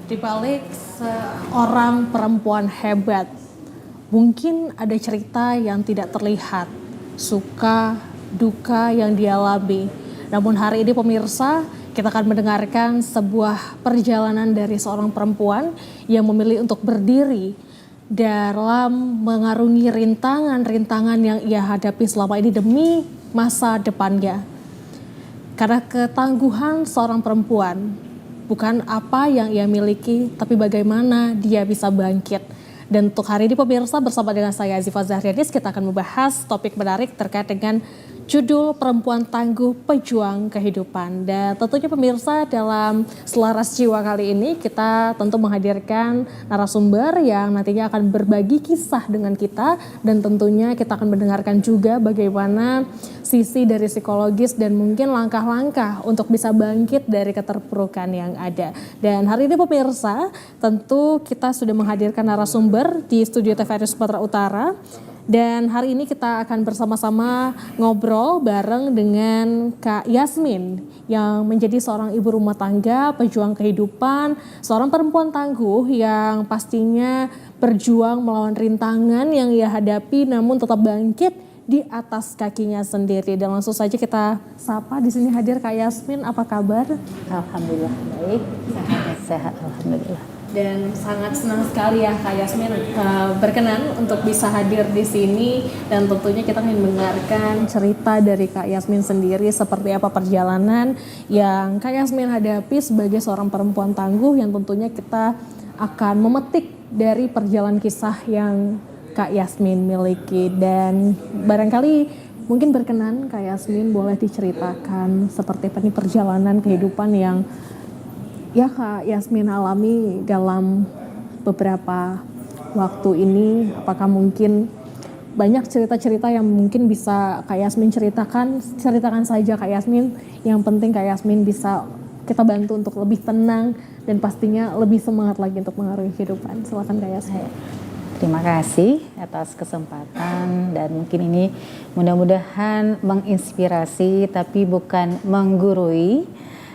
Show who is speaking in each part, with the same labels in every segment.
Speaker 1: Di balik seorang perempuan hebat, mungkin ada cerita yang tidak terlihat, suka, duka yang dialami. Namun hari ini pemirsa, kita akan mendengarkan sebuah perjalanan dari seorang perempuan yang memilih untuk berdiri dalam mengarungi rintangan-rintangan yang ia hadapi selama ini demi masa depannya. Karena ketangguhan seorang perempuan bukan apa yang ia miliki, tapi bagaimana dia bisa bangkit. Dan untuk hari ini pemirsa, bersama dengan saya Ziva Zahrianis, kita akan membahas topik menarik terkait dengan judul Perempuan Tangguh Pejuang Kehidupan. Dan tentunya pemirsa, dalam Selaras Jiwa kali ini kita tentu menghadirkan narasumber yang nantinya akan berbagi kisah dengan kita. Dan tentunya kita akan mendengarkan juga bagaimana sisi dari psikologis dan mungkin langkah-langkah untuk bisa bangkit dari keterpurukan yang ada. Dan hari ini pemirsa, tentu kita sudah menghadirkan narasumber di studio TVRI Sumatera Utara. Dan hari ini kita akan bersama-sama ngobrol bareng dengan Kak Yasmin yang menjadi seorang ibu rumah tangga, pejuang kehidupan, seorang perempuan tangguh yang pastinya berjuang melawan rintangan yang ia hadapi namun tetap bangkit di atas kakinya sendiri. Dan langsung saja kita sapa, di sini hadir Kak Yasmin, apa kabar?
Speaker 2: Alhamdulillah baik, sehat alhamdulillah.
Speaker 1: Dan sangat senang sekali ya Kak Yasmin berkenan untuk bisa hadir di sini, dan tentunya kita ingin mendengarkan cerita dari Kak Yasmin sendiri seperti apa perjalanan yang Kak Yasmin hadapi sebagai seorang perempuan tangguh yang tentunya kita akan memetik dari perjalanan kisah yang Kak Yasmin miliki. Dan barangkali mungkin berkenan Kak Yasmin boleh diceritakan seperti apa nih perjalanan kehidupan yang ya Kak Yasmin alami dalam beberapa waktu ini. Apakah mungkin banyak cerita-cerita yang mungkin bisa Kak Yasmin ceritakan saja Kak Yasmin. Yang penting Kak Yasmin bisa kita bantu untuk lebih tenang dan pastinya lebih semangat lagi untuk mengarungi kehidupan. Silakan Kak Yasmin.
Speaker 2: Terima kasih atas kesempatan, dan mungkin ini mudah-mudahan menginspirasi tapi bukan menggurui.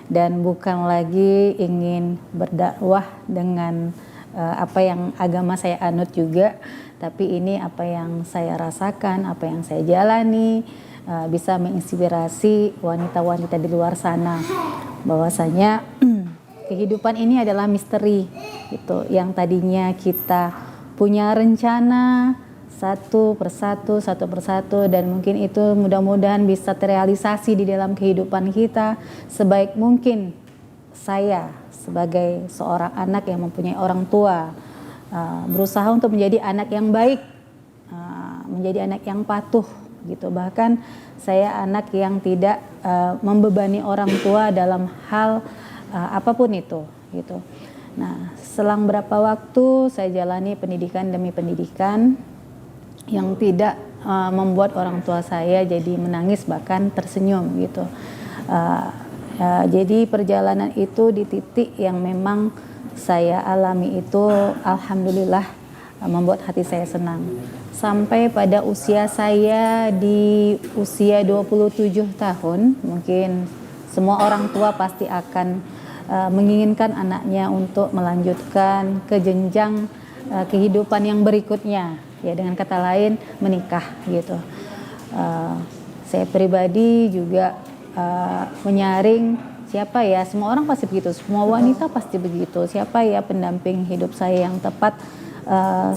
Speaker 2: Dan bukan lagi ingin berdakwah dengan apa yang agama saya anut juga, tapi ini apa yang saya rasakan, apa yang saya jalani, bisa menginspirasi wanita-wanita di luar sana bahwasanya kehidupan ini adalah misteri gitu, yang tadinya kita punya rencana satu persatu, dan mungkin itu mudah-mudahan bisa terrealisasi di dalam kehidupan kita sebaik mungkin. Saya sebagai seorang anak yang mempunyai orang tua berusaha untuk menjadi anak yang baik, menjadi anak yang patuh gitu. Bahkan saya anak yang tidak membebani orang tua dalam hal apapun itu gitu. Nah, selang berapa waktu saya jalani pendidikan demi pendidikan yang tidak membuat orang tua saya jadi menangis bahkan tersenyum gitu. Jadi perjalanan itu di titik yang memang saya alami itu alhamdulillah membuat hati saya senang. Sampai pada usia saya di usia 27 tahun, mungkin semua orang tua pasti akan menginginkan anaknya untuk melanjutkan ke jenjang kehidupan yang berikutnya. Ya, dengan kata lain menikah gitu. Saya pribadi juga menyaring siapa ya, semua orang pasti begitu, semua wanita pasti begitu. Siapa ya pendamping hidup saya yang tepat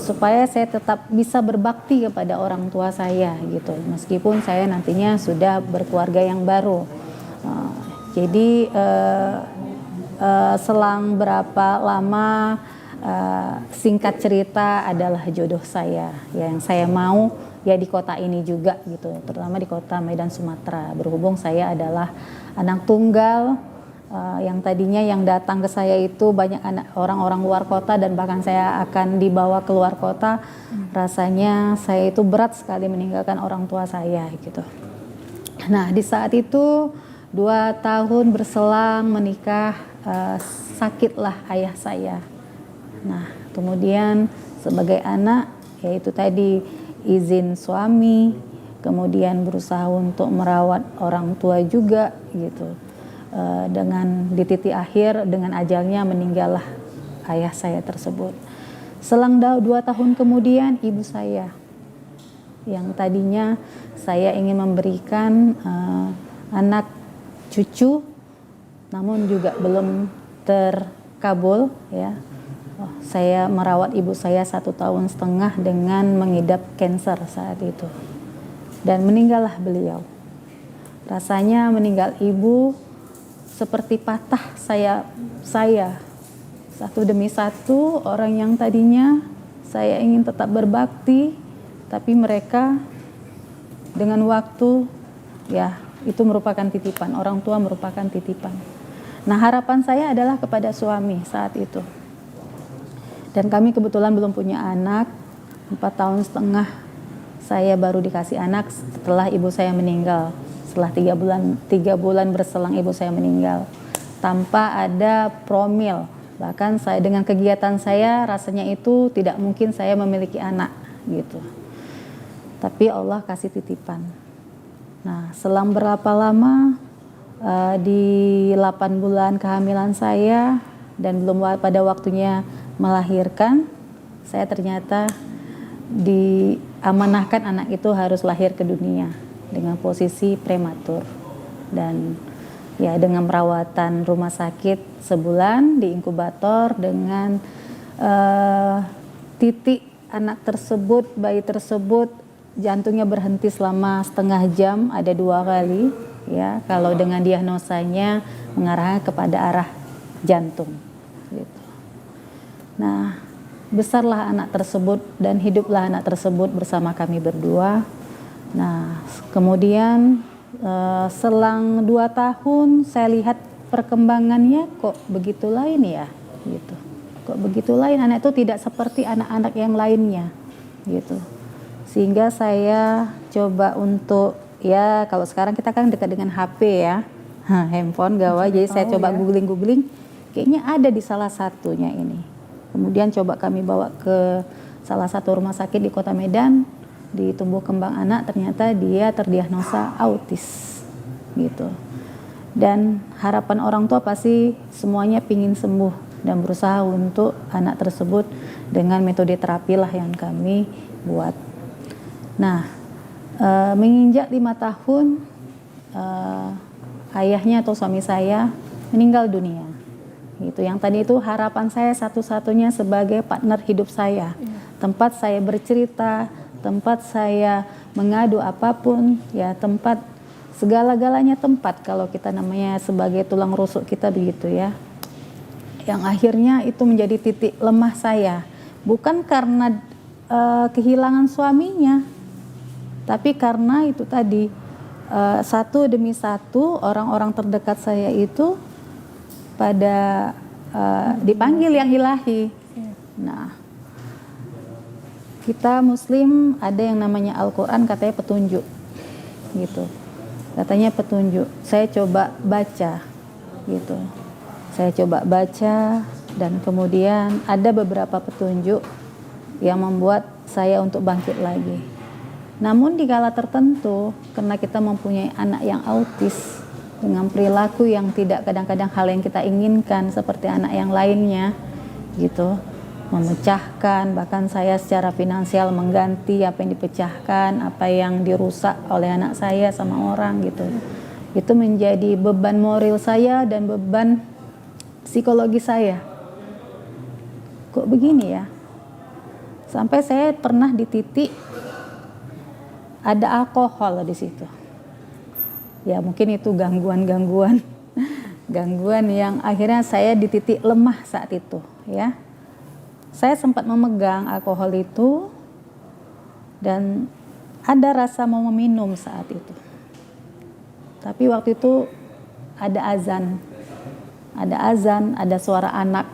Speaker 2: supaya saya tetap bisa berbakti kepada orang tua saya gitu. Meskipun saya nantinya sudah berkeluarga yang baru. Jadi selang berapa lama, singkat cerita adalah jodoh saya ya, yang saya mau ya di kota ini juga gitu, terutama di kota Medan Sumatera. Berhubung saya adalah anak tunggal, yang tadinya yang datang ke saya itu banyak anak orang-orang luar kota, dan bahkan saya akan dibawa ke luar kota. Rasanya saya itu berat sekali meninggalkan orang tua saya gitu. Nah, di saat itu 2 tahun berselang menikah, sakitlah ayah saya. Nah, kemudian sebagai anak, yaitu tadi izin suami, kemudian berusaha untuk merawat orang tua juga gitu. Dengan di titik akhir dengan ajalnya meninggallah ayah saya tersebut. Selang 2 tahun kemudian ibu saya, yang tadinya saya ingin memberikan anak cucu, namun juga belum terkabul ya. Saya merawat ibu saya 1,5 tahun dengan mengidap kanker saat itu, dan meninggallah beliau. Rasanya meninggal ibu seperti patah saya satu demi satu orang yang tadinya saya ingin tetap berbakti, tapi mereka dengan waktu ya itu merupakan titipan, orang tua merupakan titipan. Nah, harapan saya adalah kepada suami saat itu. Dan kami kebetulan belum punya anak, 4,5 tahun saya baru dikasih anak setelah ibu saya meninggal. Setelah 3 bulan berselang ibu saya meninggal, tanpa ada promil. Bahkan saya dengan kegiatan saya rasanya itu tidak mungkin saya memiliki anak gitu. Tapi Allah kasih titipan. Nah, selang berapa lama di 8 bulan kehamilan saya dan belum pada waktunya melahirkan, saya ternyata diamanahkan anak itu harus lahir ke dunia dengan posisi prematur, dan ya dengan perawatan rumah sakit sebulan di inkubator dengan titik anak tersebut, bayi tersebut jantungnya berhenti selama setengah jam, ada 2 kali ya, kalau dengan diagnosanya mengarah kepada arah jantung gitu. Nah, besarlah anak tersebut dan hiduplah anak tersebut bersama kami berdua. Nah, kemudian selang 2 tahun saya lihat perkembangannya kok begitu lain ya gitu. Kok begitu lain, anak itu tidak seperti anak-anak yang lainnya gitu. Sehingga saya coba untuk, ya kalau sekarang kita kan dekat dengan HP ya, handphone gawai, jadi saya coba googling, kayaknya ada di salah satunya ini. Kemudian coba kami bawa ke salah satu rumah sakit di Kota Medan, di tumbuh kembang anak, ternyata dia terdiagnosa autis gitu. Dan harapan orang tua pasti semuanya pingin sembuh dan berusaha untuk anak tersebut dengan metode terapi lah yang kami buat. Nah, menginjak 5 tahun ayahnya atau suami saya meninggal dunia. Itu yang tadi itu harapan saya satu-satunya sebagai partner hidup saya, tempat saya bercerita, tempat saya mengadu apapun, ya tempat segala-galanya tempat kalau kita namanya sebagai tulang rusuk kita begitu ya. Yang akhirnya itu menjadi titik lemah saya, bukan karena kehilangan suaminya, tapi karena itu tadi satu demi satu orang-orang terdekat saya itu pada dipanggil yang ilahi. Nah, kita Muslim ada yang namanya Al-Quran, katanya petunjuk gitu, katanya petunjuk. Saya coba baca gitu, saya coba baca dan kemudian ada beberapa petunjuk yang membuat saya untuk bangkit lagi. Namun di kala tertentu, karena kita mempunyai anak yang autis dengan perilaku yang tidak kadang-kadang hal yang kita inginkan seperti anak yang lainnya gitu, memecahkan, bahkan saya secara finansial mengganti apa yang dipecahkan, apa yang dirusak oleh anak saya sama orang gitu. Itu menjadi beban moral saya dan beban psikologi saya. Kok begini ya? Sampai saya pernah di titik ada alkohol di situ. Ya mungkin itu gangguan yang akhirnya saya di titik lemah saat itu ya. Saya sempat memegang alkohol itu dan ada rasa mau meminum saat itu. Tapi waktu itu ada azan, ada suara anak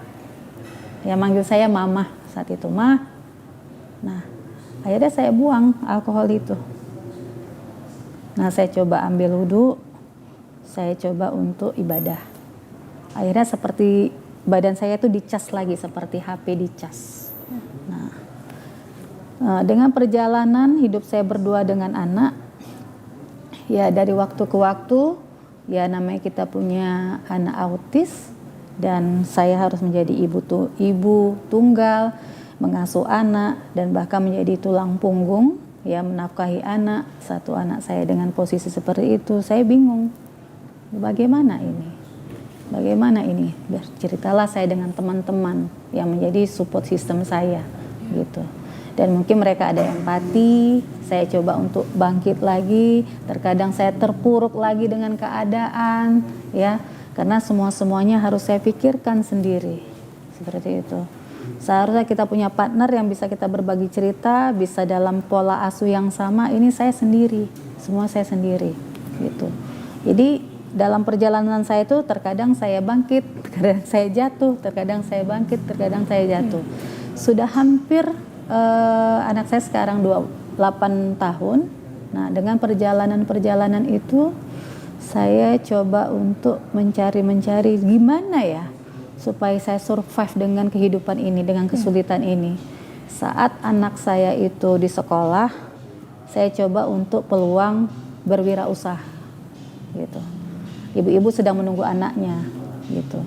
Speaker 2: yang manggil saya mama saat itu, Ma. Nah, akhirnya saya buang alkohol itu. Nah, saya coba ambil wudhu, saya coba untuk ibadah. Akhirnya seperti badan saya itu dicas lagi seperti HP dicas. Nah, dengan perjalanan hidup saya berdua dengan anak, ya dari waktu ke waktu, ya namanya kita punya anak autis, dan saya harus menjadi ibu tunggal, mengasuh anak dan bahkan menjadi tulang punggung, ya, menafkahi anak. Satu anak saya dengan posisi seperti itu, saya bingung. Bagaimana ini? Berceritalah saya dengan teman-teman yang menjadi support system saya, gitu. Dan mungkin mereka ada empati, saya coba untuk bangkit lagi. Terkadang saya terpuruk lagi dengan keadaan, ya, karena semuanya harus saya pikirkan sendiri, seperti itu. Seharusnya kita punya partner yang bisa kita berbagi cerita, bisa dalam pola asuh yang sama. Ini saya sendiri, semua saya sendiri, gitu. Jadi dalam perjalanan saya itu terkadang saya bangkit, terkadang saya jatuh, terkadang saya bangkit, terkadang saya jatuh. Sudah hampir anak saya sekarang 8 tahun. Nah, dengan perjalanan itu saya coba untuk mencari gimana ya supaya saya survive dengan kehidupan ini, dengan kesulitan ini. Saat anak saya itu di sekolah, saya coba untuk peluang berwirausaha, gitu. Ibu-ibu sedang menunggu anaknya, gitu.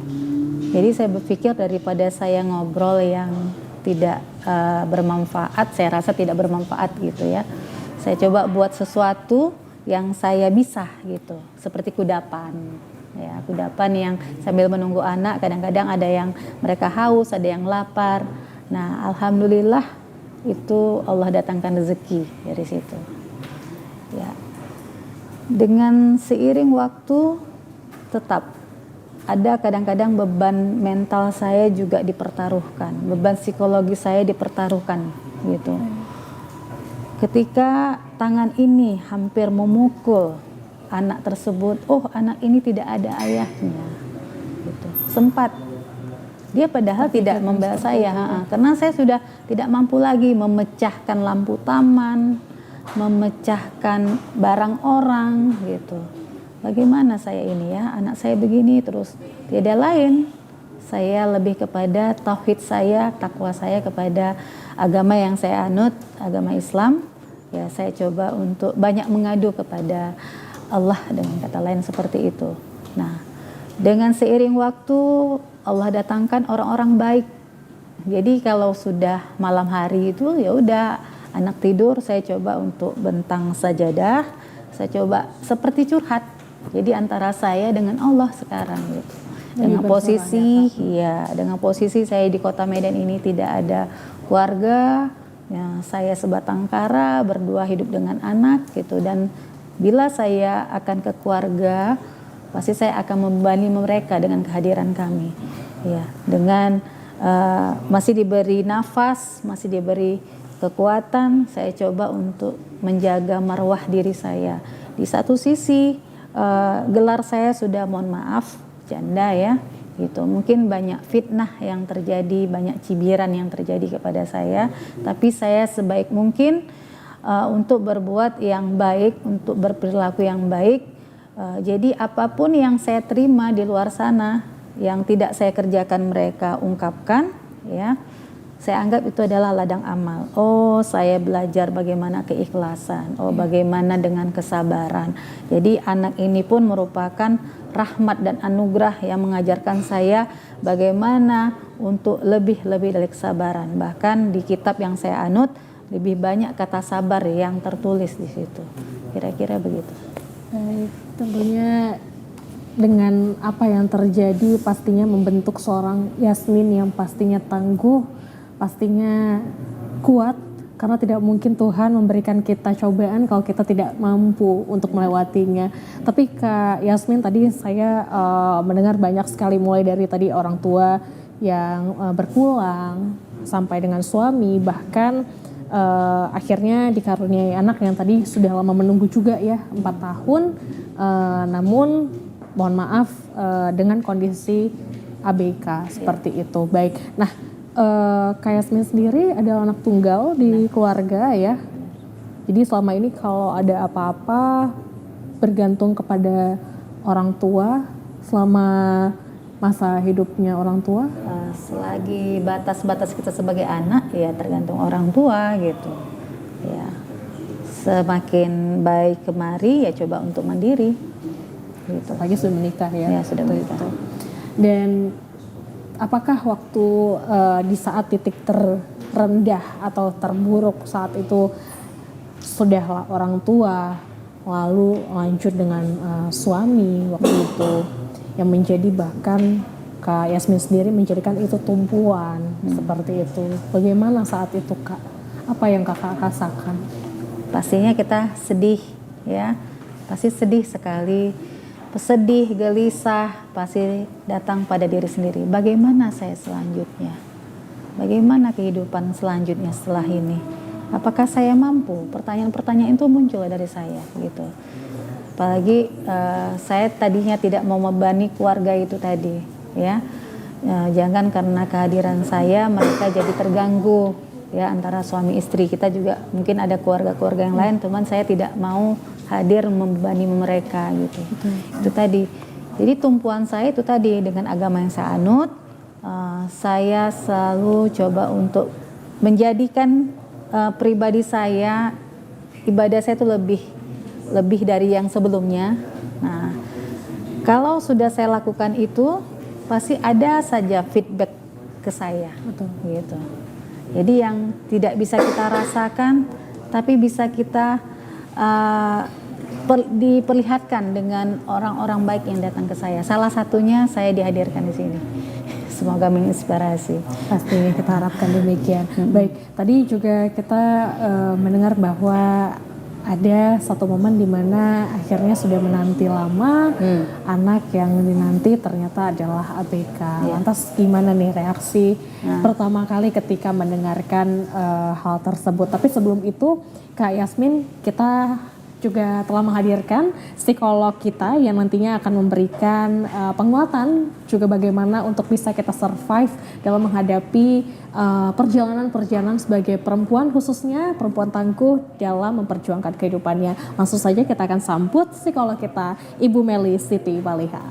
Speaker 2: Jadi saya berpikir daripada saya ngobrol yang tidak bermanfaat, saya rasa tidak bermanfaat, gitu ya. Saya coba buat sesuatu yang saya bisa, gitu, seperti kudapan. Ya, kudapan yang sambil menunggu anak, kadang-kadang ada yang mereka haus, ada yang lapar. Nah, alhamdulillah itu Allah datangkan rezeki dari situ. Ya. Dengan seiring waktu tetap ada kadang-kadang beban mental saya juga dipertaruhkan, beban psikologi saya dipertaruhkan, gitu. Ketika tangan ini hampir memukul anak tersebut, oh anak ini tidak ada ayahnya, gitu. Sempat dia padahal tidak membela saya, karena saya sudah tidak mampu lagi memecahkan lampu taman, memecahkan barang orang, gitu. Bagaimana saya ini ya, anak saya begini terus, tidak lain. Saya lebih kepada tauhid saya, takwa saya kepada agama yang saya anut, agama Islam. Ya, saya coba untuk banyak mengadu kepada Allah dengan kata lain seperti itu. Nah, dengan seiring waktu Allah datangkan orang-orang baik. Jadi kalau sudah malam hari itu ya udah anak tidur, saya coba untuk bentang sajadah, saya coba seperti curhat. Jadi antara saya dengan Allah sekarang, gitu. Dengan posisi dengan posisi saya di Kota Medan ini tidak ada keluarga, ya, saya sebatang kara, berdua hidup dengan anak, gitu. Dan bila saya akan ke keluarga, pasti saya akan membebani mereka dengan kehadiran kami, ya, dengan masih diberi nafas, masih diberi kekuatan, saya coba untuk menjaga marwah diri saya. Di satu sisi gelar saya sudah, mohon maaf, janda, ya, gitu. Mungkin banyak fitnah yang terjadi, banyak cibiran yang terjadi kepada saya, tapi saya sebaik mungkin untuk berbuat yang baik, untuk berperilaku yang baik. Jadi apapun yang saya terima di luar sana yang tidak saya kerjakan, mereka ungkapkan, ya, saya anggap itu adalah ladang amal. Oh, saya belajar bagaimana keikhlasan. Oh, bagaimana dengan kesabaran. Jadi anak ini pun merupakan rahmat dan anugerah yang mengajarkan saya bagaimana untuk lebih dari kesabaran. Bahkan di kitab yang saya anut lebih banyak kata sabar yang tertulis di situ. Kira-kira begitu.
Speaker 1: Baik, tentunya dengan apa yang terjadi pastinya membentuk seorang Yasmin yang pastinya tangguh, pastinya kuat, karena tidak mungkin Tuhan memberikan kita cobaan kalau kita tidak mampu untuk melewatinya. Tapi Kak Yasmin, tadi saya mendengar banyak sekali, mulai dari tadi orang tua yang berpulang sampai dengan suami, bahkan akhirnya dikaruniai anak yang tadi sudah lama menunggu juga ya, 4 tahun, namun mohon maaf dengan kondisi ABK seperti itu. Baik, nah Kak Yasmin sendiri adalah anak tunggal di keluarga ya. Jadi selama ini kalau ada apa-apa bergantung kepada orang tua selama masa hidupnya orang tua.
Speaker 2: Selagi batas-batas kita sebagai anak ya tergantung orang tua, gitu. Ya, semakin baik kemari ya coba untuk mandiri. Gitu.
Speaker 1: Apalagi sudah menikah ya.
Speaker 2: Ya, sudah menikah.
Speaker 1: Dan apakah waktu di saat titik terendah atau terburuk saat itu sudahlah orang tua, lalu lanjut dengan suami waktu itu yang menjadi bahkan Kak Yasmin sendiri menjadikan itu tumpuan seperti itu. Bagaimana saat itu Kak? Apa yang Kakak rasakan?
Speaker 2: Pastinya kita sedih ya, pasti sedih sekali, sedih, gelisah, pasti datang pada diri sendiri. Bagaimana saya selanjutnya? Bagaimana kehidupan selanjutnya setelah ini? Apakah saya mampu? Pertanyaan-pertanyaan itu muncul dari saya gitu. Apalagi saya tadinya tidak mau membebani keluarga itu tadi ya. Jangan karena kehadiran saya mereka jadi terganggu ya, antara suami istri. Kita juga mungkin ada keluarga-keluarga yang lain, teman saya tidak mau hadir membebani mereka gitu. Itu tadi. Jadi tumpuan saya itu tadi, dengan agama yang saya anut, saya selalu coba untuk menjadikan pribadi saya, ibadah saya itu lebih dari yang sebelumnya. Nah, kalau sudah saya lakukan itu, pasti ada saja feedback ke saya.
Speaker 1: Betul.
Speaker 2: Gitu. Jadi yang tidak bisa kita rasakan, tapi bisa kita diperlihatkan dengan orang-orang baik yang datang ke saya. Salah satunya saya dihadirkan di sini. Semoga menginspirasi.
Speaker 1: Pastinya kita harapkan demikian. Baik, tadi juga kita mendengar bahwa ada satu momen di mana akhirnya sudah menanti lama, anak yang dinanti ternyata adalah ABK. Lantas gimana nih reaksi pertama kali ketika mendengarkan hal tersebut? Tapi sebelum itu Kak Yasmin, kita juga telah menghadirkan psikolog kita yang nantinya akan memberikan penguatan juga bagaimana untuk bisa kita survive dalam menghadapi perjalanan-perjalanan sebagai perempuan, khususnya perempuan tangguh dalam memperjuangkan kehidupannya. Langsung saja kita akan sambut psikolog kita, Ibu Meli Siti Baliha.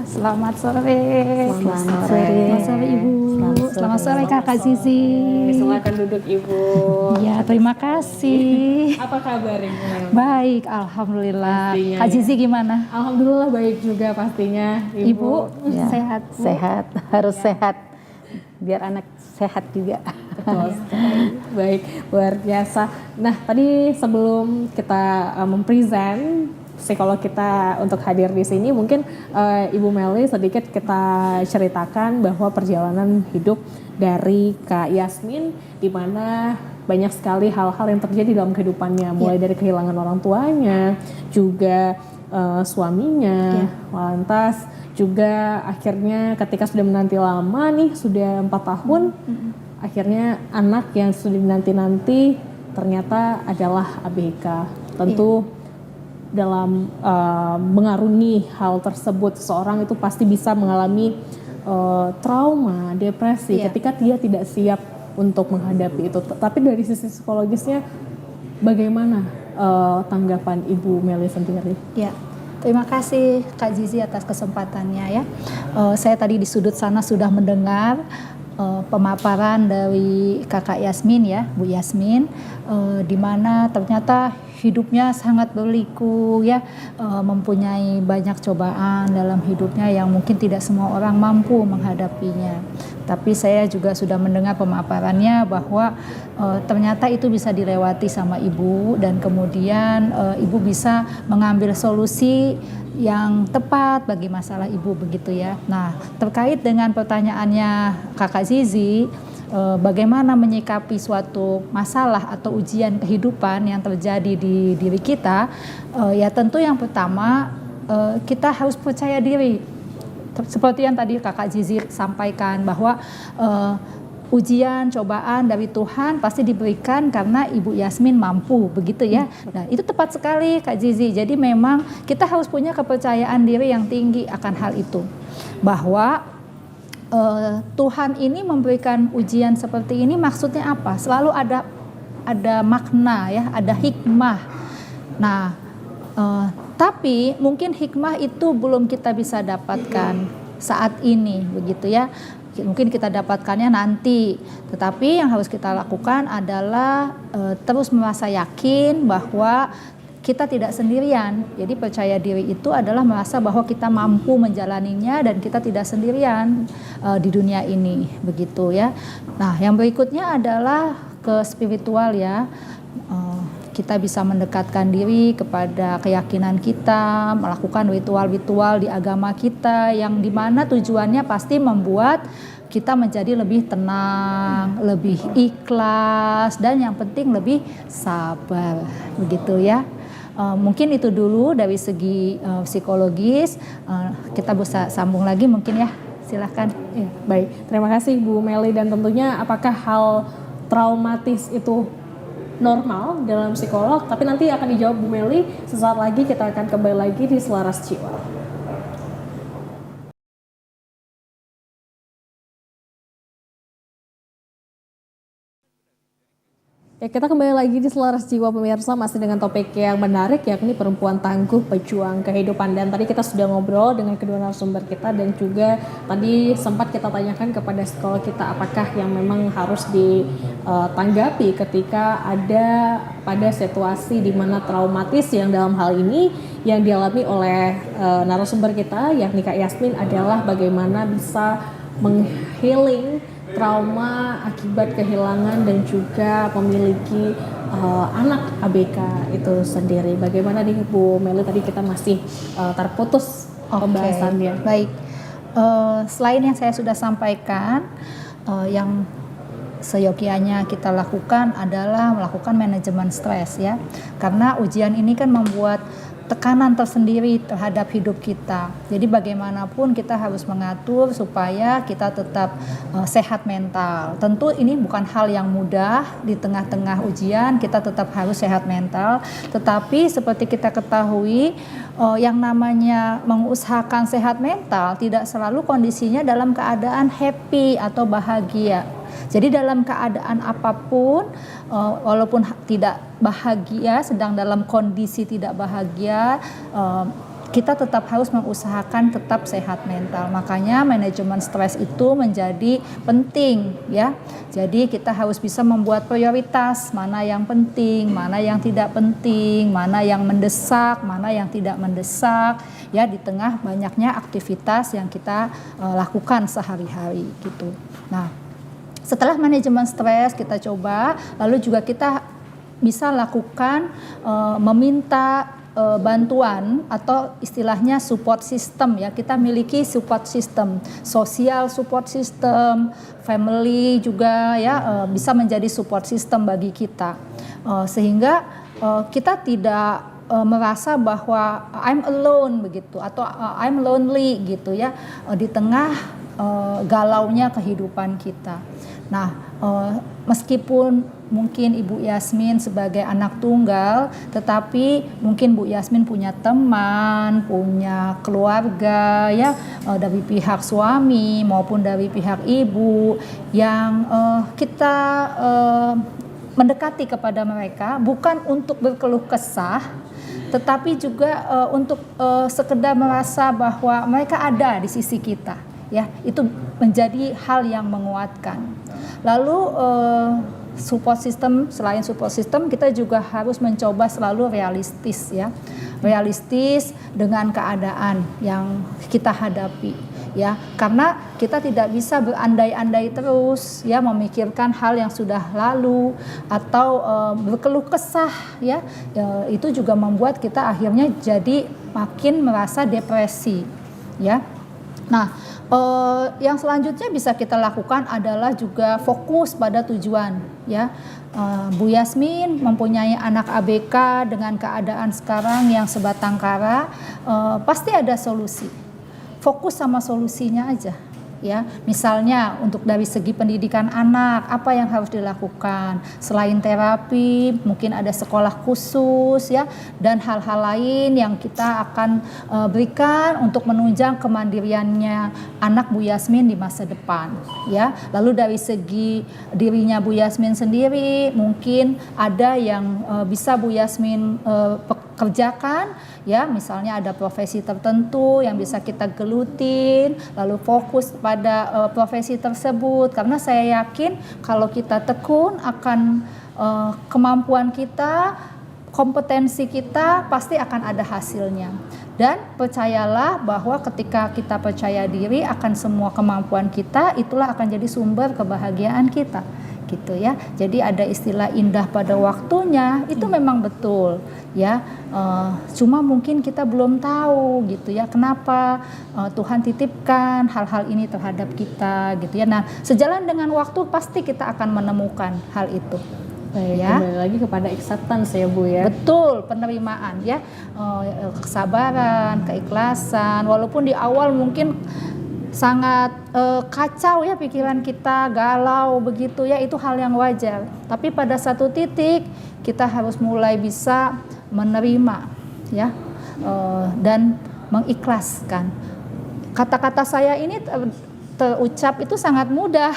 Speaker 3: Selamat sore.
Speaker 2: Selamat sore.
Speaker 3: Selamat sore Ibu. Selamat sore Kakak Zizi.
Speaker 1: Silakan duduk Ibu.
Speaker 3: Ya, terima kasih.
Speaker 1: Apa kabar Ibu Meli?
Speaker 3: Baik, alhamdulillah.
Speaker 1: Pastinya,
Speaker 3: Kak Zizi gimana?
Speaker 1: Alhamdulillah baik juga pastinya
Speaker 3: Ibu
Speaker 2: Ya,
Speaker 3: sehat. Bu?
Speaker 2: sehat, harus sehat. Biar anak sehat juga.
Speaker 1: Betul sekali. Baik, luar biasa. Nah, tadi sebelum kita mempresent psikolog kita untuk hadir di sini, mungkin Ibu Meli sedikit kita ceritakan bahwa perjalanan hidup dari Kak Yasmin, di mana banyak sekali hal-hal yang terjadi dalam kehidupannya, mulai dari kehilangan orang tuanya, juga suaminya, lantas juga akhirnya ketika sudah menanti lama nih, sudah 4 tahun, akhirnya anak yang sudah dinanti-nanti ternyata adalah ABK. Tentu dalam mengarungi hal tersebut, seseorang itu pasti bisa mengalami trauma, depresi ketika dia tidak siap untuk menghadapi itu. Tapi dari sisi psikologisnya bagaimana tanggapan Ibu Meli sendiri?
Speaker 3: Ya, terima kasih Kak Zizi atas kesempatannya ya. Saya tadi di sudut sana sudah mendengar pemaparan dari Kakak Yasmin ya, Bu Yasmin, di mana ternyata hidupnya sangat berliku ya, mempunyai banyak cobaan dalam hidupnya yang mungkin tidak semua orang mampu menghadapinya. Tapi saya juga sudah mendengar pemaparannya bahwa ternyata itu bisa dilewati sama Ibu, dan kemudian Ibu bisa mengambil solusi yang tepat bagi masalah Ibu begitu ya. Nah, terkait dengan pertanyaannya Kakak Zizi, bagaimana menyikapi suatu masalah atau ujian kehidupan yang terjadi di diri kita, ya tentu yang pertama kita harus percaya diri. Seperti yang tadi Kakak Zizi sampaikan bahwa ujian, cobaan dari Tuhan pasti diberikan karena Ibu Yasmin mampu, begitu ya. Nah, itu tepat sekali Kak Zizi. Jadi memang kita harus punya kepercayaan diri yang tinggi akan hal itu. Bahwa Tuhan ini memberikan ujian seperti ini maksudnya apa? Selalu ada makna ya, ada hikmah. Nah, tapi mungkin hikmah itu belum kita bisa dapatkan saat ini, begitu ya. Mungkin kita dapatkannya nanti, tetapi yang harus kita lakukan adalah terus merasa yakin bahwa kita tidak sendirian. Jadi percaya diri itu adalah merasa bahwa kita mampu menjalaninya dan kita tidak sendirian di dunia ini, begitu ya. Nah, yang berikutnya adalah ke spiritual ya. Kita bisa mendekatkan diri kepada keyakinan kita, melakukan ritual-ritual di agama kita yang dimana tujuannya pasti membuat kita menjadi lebih tenang, lebih ikhlas, dan yang penting lebih sabar, begitu ya. Mungkin itu dulu dari segi psikologis. Kita bisa sambung lagi mungkin ya, silahkan.
Speaker 1: Ya, baik, terima kasih Bu Meli, dan tentunya apakah hal traumatis itu normal dalam psikolog, tapi nanti akan dijawab Bu Meli. Sesaat lagi kita akan kembali lagi di Selaras Jiwa. Ya, kita kembali lagi di Selaras Jiwa pemirsa, masih dengan topik yang menarik, yakni perempuan tangguh pejuang kehidupan. Dan tadi kita sudah ngobrol dengan kedua narasumber kita, dan juga tadi sempat kita tanyakan kepada psikolog kita apakah yang memang harus ditanggapi ketika ada pada situasi di mana traumatis, yang dalam hal ini yang dialami oleh narasumber kita yakni Kak Yasmin adalah bagaimana bisa menghealing trauma akibat kehilangan dan juga memiliki anak ABK itu sendiri. Bagaimana nih Bu Meli, tadi kita masih terputus pembahasannya.
Speaker 3: Baik, selain yang saya sudah sampaikan, yang seyogianya kita lakukan adalah melakukan manajemen stres ya. Karena ujian ini kan membuat tekanan tersendiri terhadap hidup kita. Jadi bagaimanapun kita harus mengatur supaya kita tetap sehat mental. Tentu ini bukan hal yang mudah, di tengah-tengah ujian kita tetap harus sehat mental. Tetapi seperti kita ketahui, yang namanya mengusahakan sehat mental tidak selalu kondisinya dalam keadaan happy atau bahagia. Jadi dalam keadaan apapun, walaupun tidak bahagia, sedang dalam kondisi tidak bahagia, kita tetap harus mengusahakan tetap sehat mental. Makanya manajemen stres itu menjadi penting ya. Jadi kita harus bisa membuat prioritas, mana yang penting, mana yang tidak penting, mana yang mendesak, mana yang tidak mendesak ya, di tengah banyaknya aktivitas yang kita lakukan sehari-hari gitu. Nah, setelah manajemen stres kita coba, lalu juga kita bisa lakukan meminta bantuan atau istilahnya support system ya. Kita miliki support system, social support system, family juga ya, bisa menjadi support system bagi kita, sehingga kita tidak merasa bahwa I'm alone begitu atau I'm lonely gitu ya, di tengah galaunya kehidupan kita. Nah, meskipun mungkin Ibu Yasmin sebagai anak tunggal, tetapi mungkin Bu Yasmin punya teman, punya keluarga ya, dari pihak suami maupun dari pihak ibu yang kita mendekati kepada mereka bukan untuk berkeluh kesah, tetapi juga untuk sekedar merasa bahwa mereka ada di sisi kita ya. Itu menjadi hal yang menguatkan. Lalu support system, selain support system kita juga harus mencoba selalu realistis ya. Realistis dengan keadaan yang kita hadapi ya. Karena kita tidak bisa berandai-andai terus ya, memikirkan hal yang sudah lalu atau berkeluh kesah ya. Itu juga membuat kita akhirnya jadi makin merasa depresi ya. Nah, yang selanjutnya bisa kita lakukan adalah juga fokus pada tujuan ya. Bu Yasmin mempunyai anak ABK dengan keadaan sekarang yang sebatang kara, pasti ada solusi. Fokus sama solusinya aja ya. Misalnya untuk dari segi pendidikan anak, apa yang harus dilakukan? Selain terapi, mungkin ada sekolah khusus ya, dan hal-hal lain yang kita akan berikan untuk menunjang kemandiriannya anak Bu Yasmin di masa depan ya. Lalu dari segi dirinya Bu Yasmin sendiri, mungkin ada yang bisa Bu Yasmin kerjakan ya, misalnya ada profesi tertentu yang bisa kita gelutin, lalu fokus pada profesi tersebut, karena saya yakin kalau kita tekun akan kemampuan kita, kompetensi kita pasti akan ada hasilnya. Dan percayalah bahwa ketika kita percaya diri akan semua kemampuan kita, itulah akan jadi sumber kebahagiaan kita, gitu ya. Jadi ada istilah indah pada waktunya, itu memang betul ya. Cuma mungkin kita belum tahu gitu ya, kenapa Tuhan titipkan hal-hal ini terhadap kita gitu ya. Nah, sejalan dengan waktu pasti kita akan menemukan hal itu.
Speaker 1: Baik,
Speaker 3: Ya.
Speaker 1: kembali lagi kepada acceptance ya Bu ya.
Speaker 3: Betul, penerimaan ya, kesabaran, keikhlasan. Walaupun di awal mungkin sangat kacau ya pikiran kita, galau begitu ya, itu hal yang wajar. Tapi pada satu titik kita harus mulai bisa menerima ya, dan mengikhlaskan. Kata-kata saya ini terucap itu sangat mudah,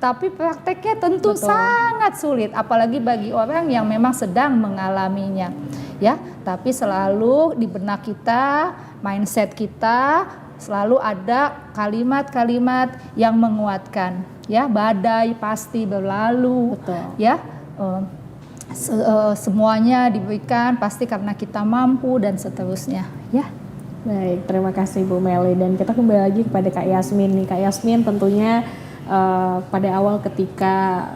Speaker 3: tapi prakteknya tentu
Speaker 1: Betul.
Speaker 3: sangat sulit, apalagi bagi orang yang memang sedang mengalaminya ya. Tapi selalu di benak kita, mindset kita selalu ada kalimat-kalimat yang menguatkan ya. Badai pasti berlalu.
Speaker 1: Betul.
Speaker 3: Ya, semuanya diberikan pasti karena kita mampu dan seterusnya ya.
Speaker 1: Baik, terima kasih Bu Meli, dan kita kembali lagi kepada Kak Yasmin nih. Kak Yasmin tentunya pada awal ketika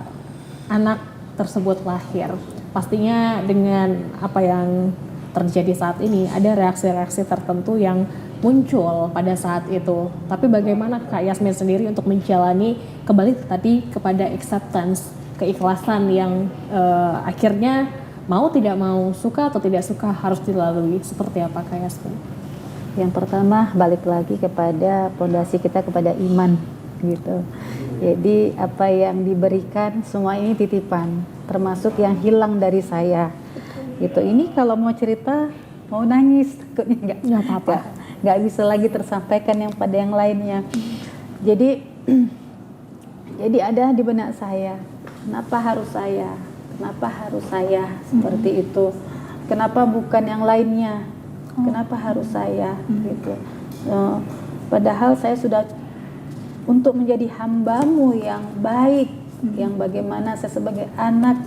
Speaker 1: anak tersebut lahir, pastinya dengan apa yang terjadi saat ini ada reaksi-reaksi tertentu yang muncul pada saat itu. Tapi bagaimana Kak Yasmin sendiri untuk menjalani kembali tadi kepada acceptance, keikhlasan yang akhirnya mau tidak mau, suka atau tidak suka harus dilalui, seperti apa Kak Yasmin?
Speaker 2: Yang pertama balik lagi kepada fondasi kita, kepada iman gitu. Jadi apa yang diberikan semua ini titipan, termasuk yang hilang dari saya. Gitu. Ini kalau mau cerita mau nangis takutnya
Speaker 1: Nggak apa-apa.
Speaker 2: nggak bisa lagi tersampaikan yang pada yang lainnya. Jadi jadi ada di benak saya, kenapa harus saya? Kenapa harus saya seperti itu? Kenapa bukan yang lainnya? Kenapa harus saya gitu? Padahal saya sudah untuk menjadi hambamu yang baik, yang bagaimana saya sebagai anak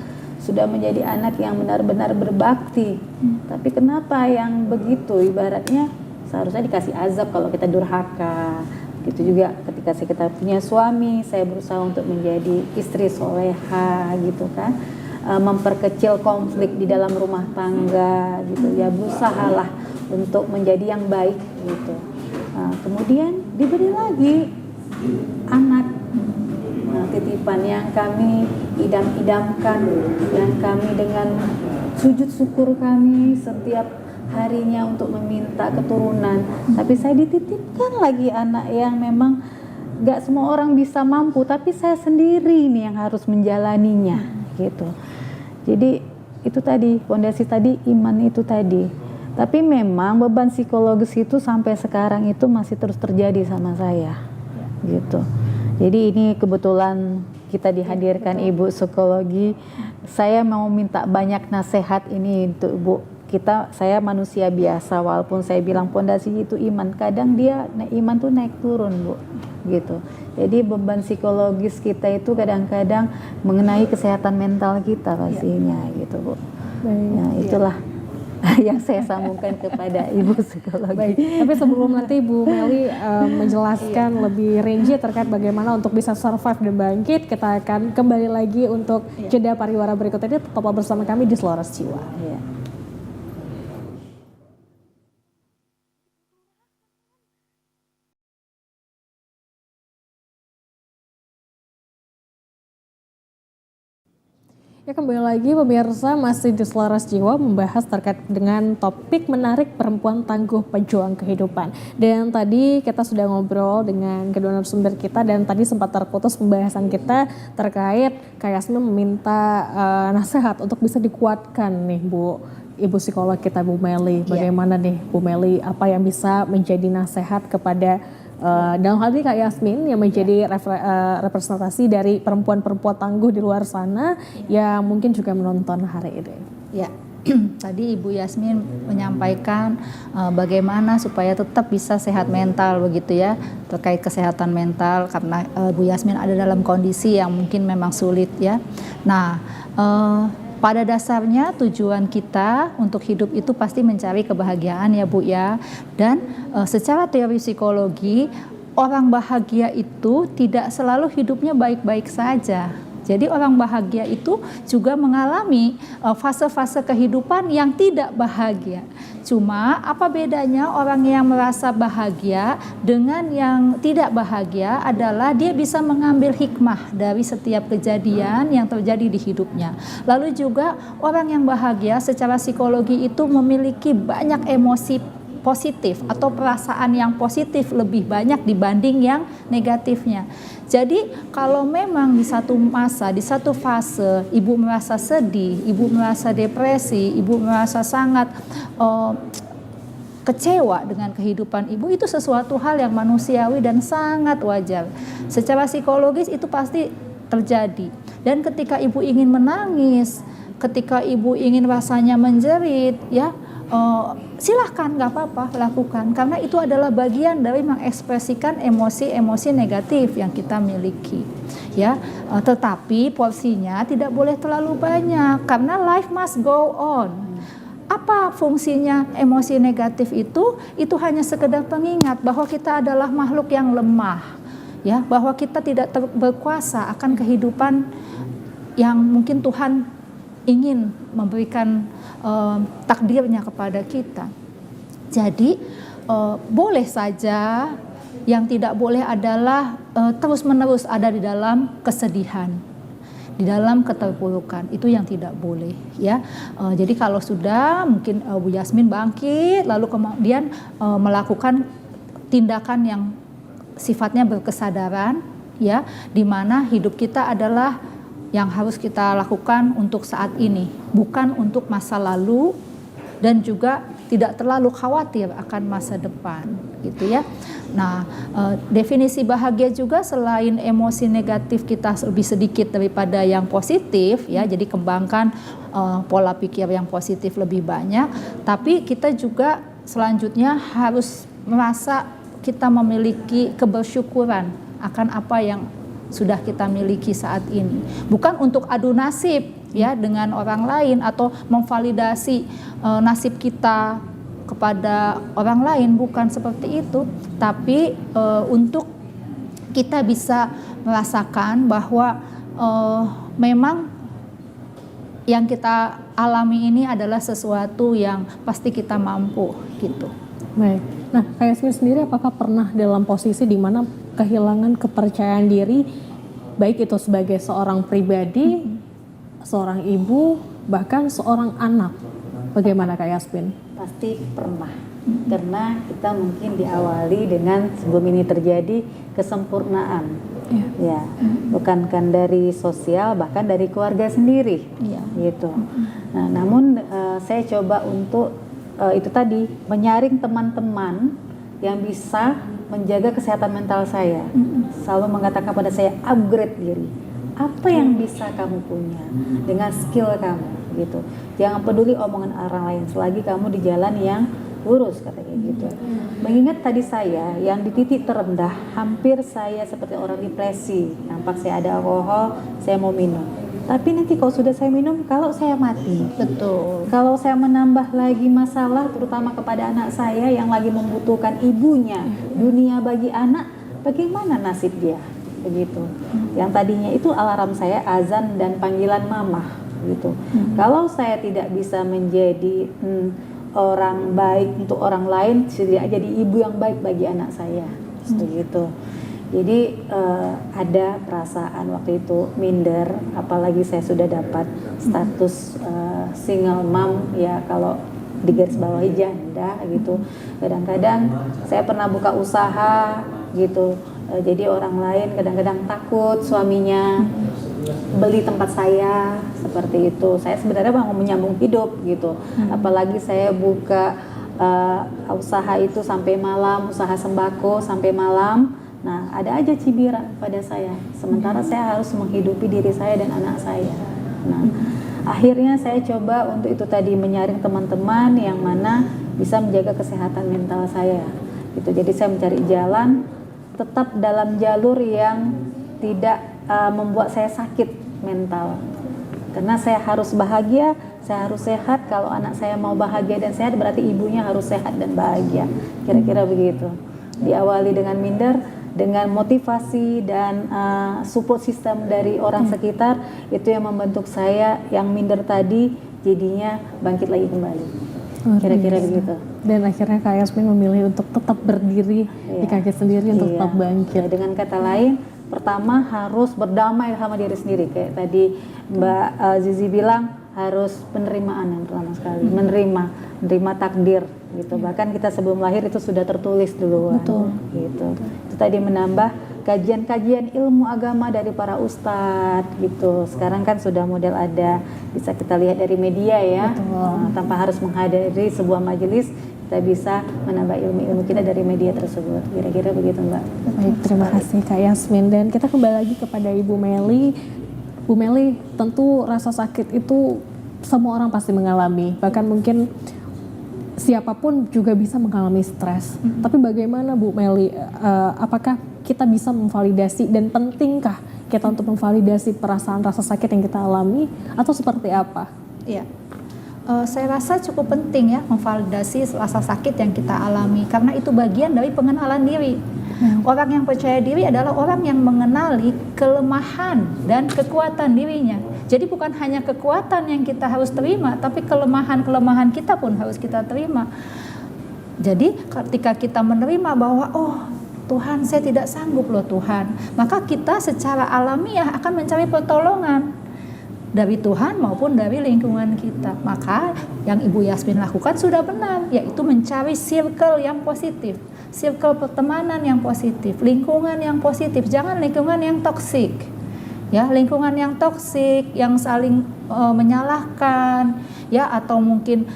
Speaker 2: sudah menjadi anak yang benar-benar berbakti. Tapi kenapa yang begitu? Ibaratnya seharusnya dikasih azab kalau kita durhaka. Gitu juga ketika kita punya suami, saya berusaha untuk menjadi istri soleha gitu kan. Memperkecil konflik di dalam rumah tangga gitu ya, berusahalah untuk menjadi yang baik gitu. Kemudian diberi lagi anak, titipan yang kami idam-idamkan, yang kami dengan sujud syukur kami setiap harinya untuk meminta keturunan. Tapi saya dititipkan lagi anak yang memang gak semua orang bisa mampu, tapi saya sendiri nih yang harus menjalaninya gitu. Jadi itu tadi, fondasi tadi, iman itu tadi. Tapi memang beban psikologis itu sampai sekarang itu masih terus terjadi sama saya gitu. Jadi ini kebetulan kita dihadirkan Ibu Psikologi. Saya mau minta banyak nasihat ini untuk Ibu. Saya manusia biasa, walaupun saya bilang fondasi itu iman, kadang dia iman tuh naik turun Bu gitu. Jadi beban psikologis kita itu kadang-kadang mengenai kesehatan mental kita pastinya gitu Bu. Nah, itulah yang saya sambungkan kepada Ibu Psikologi.
Speaker 1: Baik, tapi sebelum nanti Bu Meli menjelaskan lebih rinci terkait bagaimana untuk bisa survive dan bangkit, kita akan kembali lagi untuk jeda pariwara berikut ini. Tetaplah bersama kami di Selaras Jiwa.
Speaker 2: Ya.
Speaker 1: Ya, kembali lagi pemirsa, masih di Selaras Jiwa membahas terkait dengan topik menarik perempuan tangguh pejuang kehidupan. Dan tadi kita sudah ngobrol dengan kedua narasumber kita dan tadi sempat terputus pembahasan kita terkait Kak Yasmin meminta nasihat untuk bisa dikuatkan nih Bu, Ibu psikolog kita Bu Meli. Bagaimana nih Bu Meli, apa yang bisa menjadi nasihat kepada dalam hal ini Kak Yasmin yang menjadi representasi dari perempuan-perempuan tangguh di luar sana yang mungkin juga menonton hari ini.
Speaker 3: Ya, tadi Ibu Yasmin menyampaikan bagaimana supaya tetap bisa sehat mental begitu ya, terkait kesehatan mental karena Ibu Yasmin ada dalam kondisi yang mungkin memang sulit ya. Nah, Pada dasarnya tujuan kita untuk hidup itu pasti mencari kebahagiaan ya Bu ya. Dan secara teori psikologi, orang bahagia itu tidak selalu hidupnya baik-baik saja. Jadi orang bahagia itu juga mengalami fase-fase kehidupan yang tidak bahagia. Cuma apa bedanya orang yang merasa bahagia dengan yang tidak bahagia adalah dia bisa mengambil hikmah dari setiap kejadian yang terjadi di hidupnya. Lalu juga orang yang bahagia secara psikologi itu memiliki banyak emosi positif atau perasaan yang positif lebih banyak dibanding yang negatifnya. Jadi kalau memang di satu masa, di satu fase ibu merasa sedih, ibu merasa depresi, ibu merasa sangat kecewa dengan kehidupan ibu, itu sesuatu hal yang manusiawi dan sangat wajar. Secara psikologis itu pasti terjadi. Dan ketika ibu ingin menangis, ketika ibu ingin rasanya menjerit, ya silahkan, nggak apa-apa, lakukan, karena itu adalah bagian dari mengekspresikan emosi-emosi negatif yang kita miliki, ya. Tetapi porsinya tidak boleh terlalu banyak karena life must go on. Apa fungsinya emosi negatif itu? Itu hanya sekedar pengingat bahwa kita adalah makhluk yang lemah, ya, bahwa kita tidak berkuasa akan kehidupan yang mungkin Tuhan ingin memberikan takdirnya kepada kita. Jadi boleh saja, yang tidak boleh adalah terus-menerus ada di dalam kesedihan, di dalam keterpurukan, itu yang tidak boleh, ya. Jadi kalau sudah mungkin Bu Yasmin bangkit lalu kemudian melakukan tindakan yang sifatnya berkesadaran, ya, di mana hidup kita adalah yang harus kita lakukan untuk saat ini, bukan untuk masa lalu, dan juga tidak terlalu khawatir akan masa depan, gitu ya. Nah, definisi bahagia juga selain emosi negatif kita lebih sedikit daripada yang positif, ya. Jadi kembangkan pola pikir yang positif lebih banyak, tapi kita juga selanjutnya harus merasa kita memiliki kebersyukuran akan apa yang sudah kita miliki saat ini, bukan untuk adu nasib, ya, dengan orang lain atau memvalidasi nasib kita kepada orang lain, bukan seperti itu, tapi untuk kita bisa merasakan bahwa memang yang kita alami ini adalah sesuatu yang pasti kita mampu, gitu.
Speaker 1: Baik. Nah, Kak Yasmin sendiri apakah pernah dalam posisi di mana kehilangan kepercayaan diri, baik itu sebagai seorang pribadi, seorang ibu, bahkan seorang anak? Bagaimana Kak Yasmin?
Speaker 2: Pasti pernah, karena kita mungkin diawali dengan sebelum ini terjadi kesempurnaan, ya, bukan dari sosial, bahkan dari keluarga sendiri, gitu. Nah, namun saya coba untuk itu tadi menyaring teman-teman yang bisa menjaga kesehatan mental saya, selalu mengatakan pada saya, upgrade diri. Apa yang bisa kamu punya dengan skill kamu, gitu. Jangan peduli omongan orang lain selagi kamu di jalan yang lurus, katanya gitu. Mengingat tadi saya yang di titik terendah, hampir saya seperti orang depresi. Nampak saya ada alkohol, saya mau minum. Tapi nanti kalau sudah saya minum, kalau saya mati,
Speaker 3: Betul.
Speaker 2: kalau saya menambah lagi masalah, terutama kepada anak saya yang lagi membutuhkan ibunya, dunia bagi anak, bagaimana nasib dia? Begitu. Yang tadinya itu alarm saya azan dan panggilan mama, gitu. Kalau saya tidak bisa menjadi orang baik untuk orang lain, setidaknya jadi ibu yang baik bagi anak saya, gitu. Jadi ada perasaan waktu itu minder, apalagi saya sudah dapat status single mom, ya, kalau di garis bawahi janda, gitu. Kadang-kadang saya pernah buka usaha, gitu. Jadi orang lain kadang-kadang takut suaminya beli tempat saya, seperti itu. Saya sebenarnya mau menyambung hidup, gitu. Apalagi saya buka usaha itu sampai malam, usaha sembako sampai malam. Nah, ada aja cibiran pada saya. Sementara saya harus menghidupi diri saya dan anak saya. Nah, akhirnya saya coba untuk itu tadi menyaring teman-teman yang mana bisa menjaga kesehatan mental saya. Gitu. Jadi saya mencari jalan tetap dalam jalur yang tidak membuat saya sakit mental. Karena saya harus bahagia, saya harus sehat. Kalau anak saya mau bahagia dan sehat, berarti ibunya harus sehat dan bahagia. Kira-kira begitu. Diawali dengan minder, dengan motivasi dan support system dari orang sekitar, itu yang membentuk saya yang minder tadi jadinya bangkit lagi kembali. Kira-kira begitu.
Speaker 1: Dan akhirnya Kak Yasmin memilih untuk tetap berdiri di kaki sendiri untuk tetap bangkit.
Speaker 2: Ya, dengan kata lain, pertama harus berdamai sama diri sendiri. Kayak tadi Mbak Zizi bilang, harus penerimaan yang pertama sekali, menerima takdir gitu. Bahkan kita sebelum lahir itu sudah tertulis duluan. Gitu. Itu tadi menambah kajian-kajian ilmu agama dari para ustadz gitu. Sekarang kan sudah model ada, bisa kita lihat dari media ya. Tanpa harus menghadiri sebuah majelis, kita bisa menambah ilmu-ilmu kita dari media tersebut. Kira-kira begitu, Mbak.
Speaker 1: Baik, terima kasih Kak Yasmin. Dan kita kembali lagi kepada Ibu Meli. Bu Meli, tentu rasa sakit itu semua orang pasti mengalami. Bahkan mungkin siapapun juga bisa mengalami stres. Tapi bagaimana Bu Meli, apakah kita bisa memvalidasi dan pentingkah kita untuk memvalidasi perasaan rasa sakit yang kita alami atau seperti apa?
Speaker 3: Iya. Saya rasa cukup penting ya memvalidasi rasa sakit yang kita alami karena itu bagian dari pengenalan diri. Orang yang percaya diri adalah orang yang mengenali kelemahan dan kekuatan dirinya. Jadi bukan hanya kekuatan yang kita harus terima, tapi kelemahan-kelemahan kita pun harus kita terima. Jadi ketika kita menerima bahwa Tuhan, saya tidak sanggup loh Tuhan, maka kita secara alamiah akan mencari pertolongan dari Tuhan maupun dari lingkungan kita. Maka yang Ibu Yasmin lakukan sudah benar, yaitu mencari circle yang positif, circle pertemanan yang positif, lingkungan yang positif, jangan lingkungan yang toksik. Ya, lingkungan yang toksik, yang saling menyalahkan, ya, atau mungkin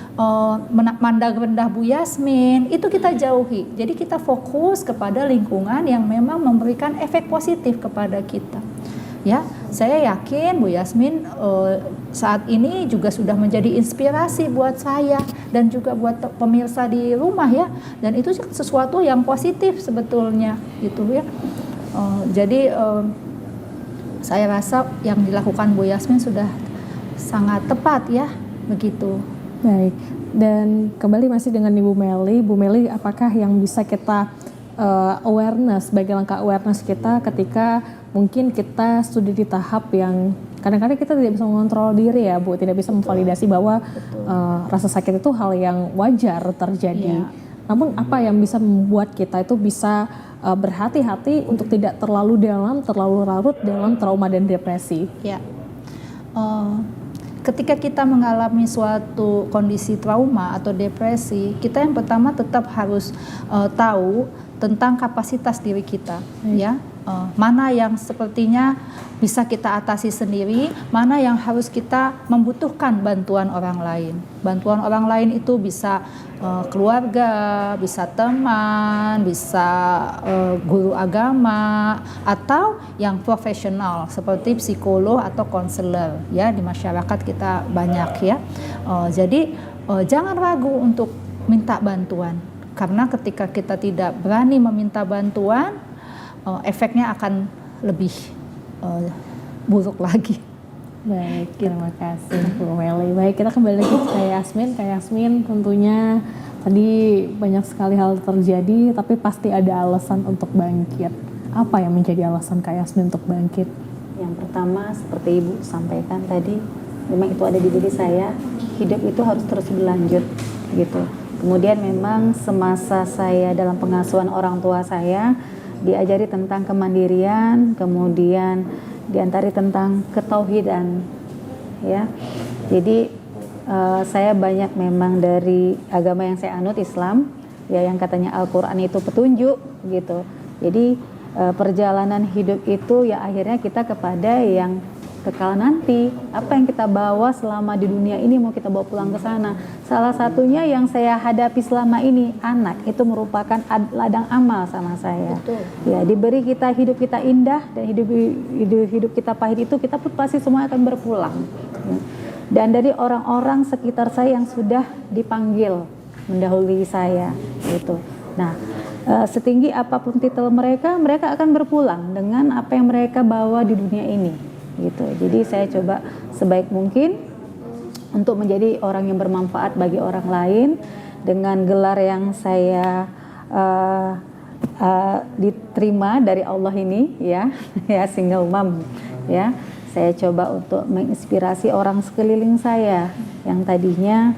Speaker 3: mandang rendah Bu Yasmin, itu kita jauhi. Jadi kita fokus kepada lingkungan yang memang memberikan efek positif kepada kita. Ya, saya yakin Bu Yasmin saat ini juga sudah menjadi inspirasi buat saya dan juga buat pemirsa di rumah ya. Dan itu sesuatu yang positif sebetulnya, gitu ya. Jadi saya rasa yang dilakukan Bu Yasmin sudah sangat tepat ya, begitu.
Speaker 1: Baik, dan kembali masih dengan Ibu Meli. Bu Meli, apakah yang bisa kita awareness, sebagai langkah awareness kita ketika mungkin kita sudah di tahap yang kadang-kadang kita tidak bisa mengontrol diri ya Bu, tidak bisa memvalidasi bahwa rasa sakit itu hal yang wajar terjadi. Namun apa yang bisa membuat kita itu bisa berhati-hati untuk tidak terlalu larut dalam trauma dan depresi?
Speaker 3: Ya, ketika kita mengalami suatu kondisi trauma atau depresi, kita yang pertama tetap harus tahu tentang kapasitas diri kita, ya. Mana yang sepertinya bisa kita atasi sendiri, mana yang harus kita membutuhkan bantuan orang lain. Bantuan orang lain itu bisa keluarga, bisa teman, bisa guru agama, atau yang profesional seperti psikolog atau konselor. Ya, di masyarakat kita banyak ya. Jadi jangan ragu untuk minta bantuan, karena ketika kita tidak berani meminta bantuan, efeknya akan lebih buruk lagi.
Speaker 1: Baik, terima kasih Bu Meli. Baik, kita kembali lagi ke Yasmin. Kak Yasmin, tentunya tadi banyak sekali hal terjadi, tapi pasti ada alasan untuk bangkit. Apa yang menjadi alasan Kak Yasmin untuk bangkit?
Speaker 2: Yang pertama, seperti Ibu sampaikan tadi, memang itu ada di diri saya. Hidup itu harus terus berlanjut, gitu. Kemudian memang semasa saya dalam pengasuhan orang tua saya, diajari tentang kemandirian, kemudian diantari tentang ketauhidan, ya. Jadi saya banyak memang dari agama yang saya anut, Islam, ya, yang katanya Al-Quran itu petunjuk, gitu. Jadi perjalanan hidup itu ya akhirnya kita kepada yang kekal nanti. Apa yang kita bawa selama di dunia ini mau kita bawa pulang ke sana. Salah satunya yang saya hadapi selama ini, anak itu merupakan ladang amal sama saya.
Speaker 3: Betul.
Speaker 2: Ya, diberi kita hidup kita indah dan hidup kita pahit itu kita pun pasti semua akan berpulang. Ya. Dan dari orang-orang sekitar saya yang sudah dipanggil mendahului saya, gitu. Nah, setinggi apapun titel mereka, mereka akan berpulang dengan apa yang mereka bawa di dunia ini. gitu. Jadi saya coba sebaik mungkin untuk menjadi orang yang bermanfaat bagi orang lain dengan gelar yang saya diterima dari Allah ini ya, ya single mom ya. Saya coba untuk menginspirasi orang sekeliling saya yang tadinya